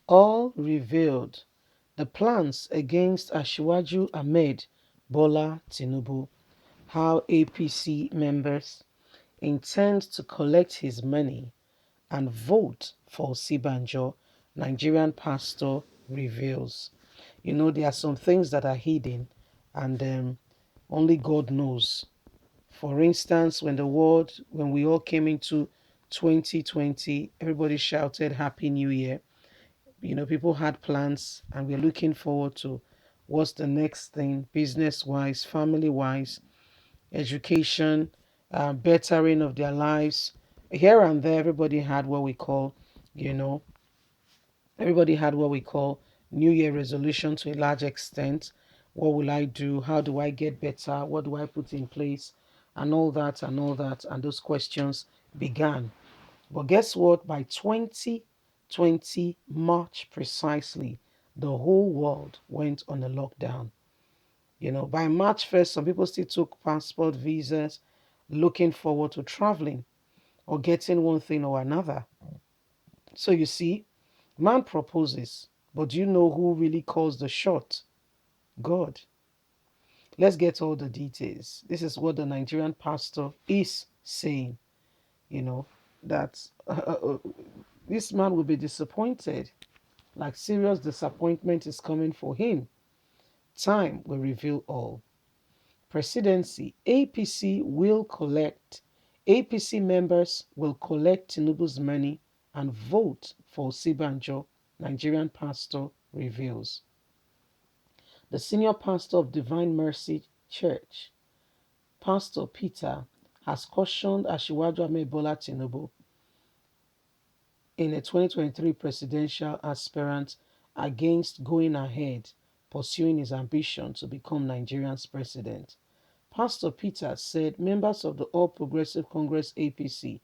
All revealed the plans against Asiwaju Ahmed Bola Tinubu, how APC members intend to collect his money and vote for Sibanjo, Nigerian pastor reveals. You know, there are some things that are hidden and only God knows. For instance, when we all came into 2020, everybody shouted Happy New Year. You know, people had plans and we're looking forward to what's the next thing, business wise, family wise, education, bettering of their lives. Here and there, everybody had what we call, you know, everybody had what we call New Year resolution to a large extent. What will I do? How do I get better? What do I put in place? And all that, and all that. And those questions began. But guess what? By 2020 March precisely, the whole world went on a lockdown. You know, by March 1st, some people still took passport visas, looking forward to traveling or getting one thing or another. So you see, man proposes, but do you know who really calls the shot? God. Let's get all the details. This is what the Nigerian pastor is saying, you know, that this man will be disappointed. Like serious disappointment is coming for him. Time will reveal all. Presidency, APC members will collect Tinubu's money and vote for Sibanjo, Nigerian pastor reveals. The senior pastor of Divine Mercy Church, Pastor Peter, has cautioned Asiwaju Ahmed Bola Tinubu in a 2023 presidential aspirant against going ahead pursuing his ambition to become Nigeria's president. Pastor Peter said members of the All Progressive Congress APC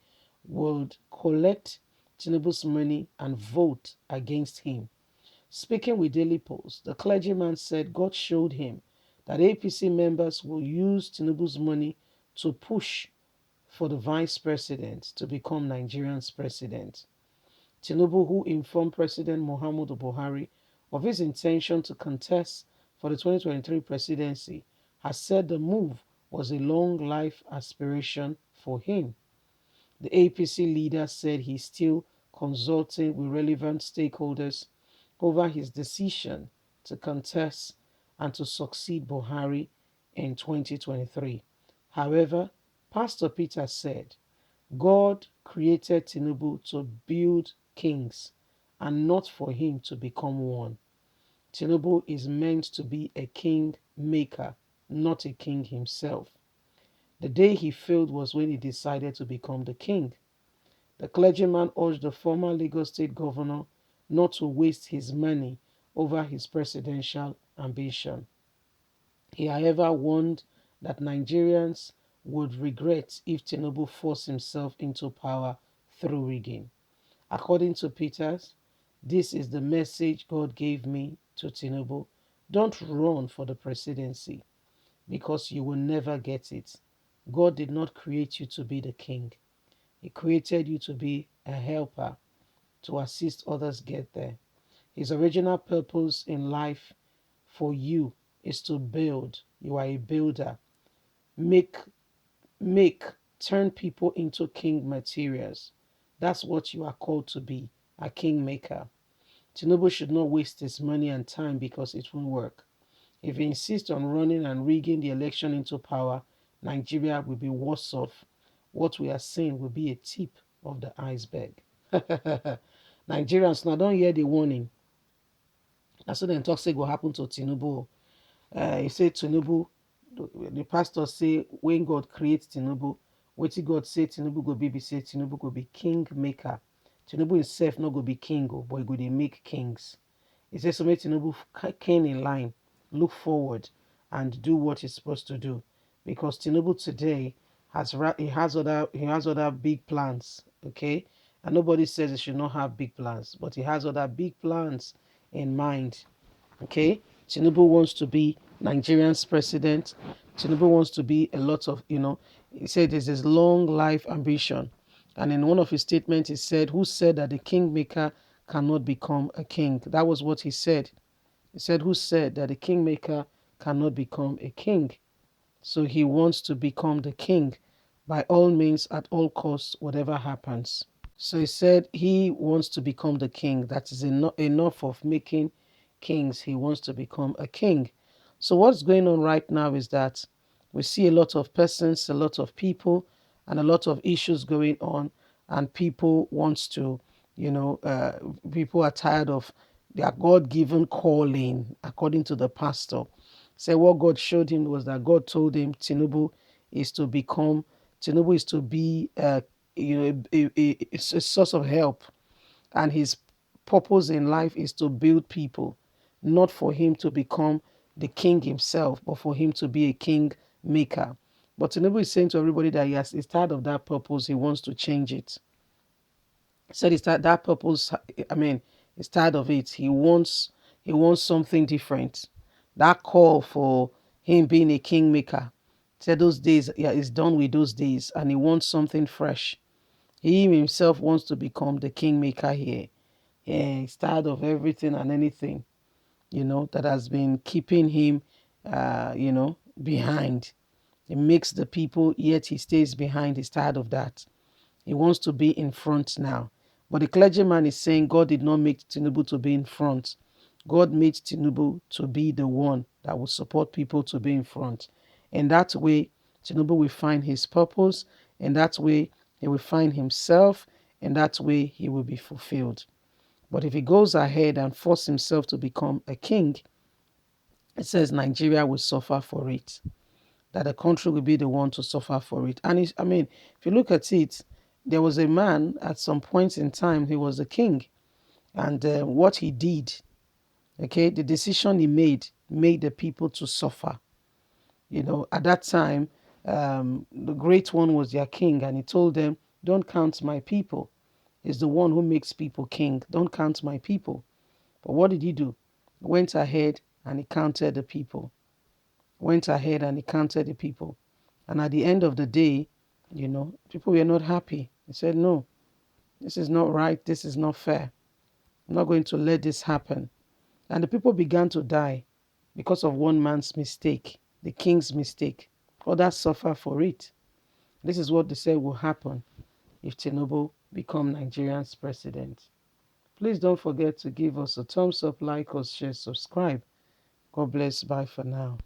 would collect Tinubu's money and vote against him. Speaking with Daily Post, the clergyman said God showed him that APC members will use Tinubu's money to push for the vice president to become Nigeria's president. Tinubu, who informed President Muhammadu Buhari of his intention to contest for the 2023 presidency, has said the move was a long life aspiration for him. The APC leader said he's still consulting with relevant stakeholders over his decision to contest and to succeed Buhari in 2023. However, Pastor Peter said God created Tinubu to build kings and not for him to become one. Tinubu is meant to be a king maker, not a king himself. The day he failed was when he decided to become the king. The clergyman urged the former Lagos State governor not to waste his money over his presidential ambition. He, however, warned that Nigerians would regret if Tinubu forced himself into power through rigging. According to Peters, this is the message God gave me to Tinubu. Don't run for the presidency because you will never get it. God did not create you to be the king. He created you to be a helper, to assist others get there. His original purpose in life for you is to build. You are a builder. Make, make, turn people into king materials. That's what you are called to be, a king maker. Tinubu should not waste his money and time because it won't work. If he insists on running and rigging the election into power, Nigeria will be worse off. What we are seeing will be a tip of the iceberg. Nigerians now don't hear the warning. That's what then talk say go happen to Tinubu. He said Tinubu, the pastor say when God creates Tinubu, what God say Tinubu go be say Tinubu go be king maker. Tinubu himself not go be king, but he go dey make kings. He says so make Tinubu cane in line, look forward, and do what he's supposed to do. Because Tinubu today he has other big plans, okay? And nobody says he should not have big plans, but he has other big plans in mind. Okay, Tinubu wants to be Nigerian's president. Tinubu wants to be a lot of, he said there's this long life ambition. And in one of his statements, he said, who said that the kingmaker cannot become a king. That was what he said. He said, who said that a kingmaker cannot become a king? So he wants to become the king by all means, at all costs, whatever happens. So he said he wants to become the king. That is enough of making kings. He wants to become a king. So what's going on right now is that we see a lot of persons, a lot of people, and a lot of issues going on, and people wants to, people are tired of their God-given calling, according to the pastor. Say what God showed him was that God told him is to become, Tinubu is to be, it's a source of help, and his purpose in life is to build people, not for him to become the king himself, but for him to be a king maker. But Tinubu is saying to everybody that he's tired of that purpose. He wants to change it. He said he's tired that purpose. I mean, he's tired of it. He wants something different. That call for him being a king maker. He said those days, yeah, he's done with those days, and he wants something fresh. He himself wants to become the kingmaker here. Yeah, he's tired of everything and anything, that has been keeping him, behind. He makes the people, yet he stays behind. He's tired of that. He wants to be in front now. But the clergyman is saying God did not make Tinubu to be in front. God made Tinubu to be the one that will support people to be in front. And that way, Tinubu will find his purpose. And that way, he will find himself. And that way, he will be fulfilled. But if he goes ahead and force himself to become a king, it says Nigeria will suffer for it. That the country will be the one to suffer for it. And if you look at it, there was a man at some point in time, he was a king. And what he did, okay, the decision he made the people to suffer. At that time, the great one was their king, and he told them, don't count my people. He's the one who makes people king. Don't count my people. But what did he do? He went ahead and he counted the people. Went ahead and he counted the people. And at the end of the day, people were not happy. They said, no, this is not right. This is not fair. I'm not going to let this happen. And the people began to die because of one man's mistake, the king's mistake. Others suffer for it. This is what they said will happen if Tinubu become Nigeria's president. Please don't forget to give us a thumbs up, like us, share, subscribe. God bless. Bye for now.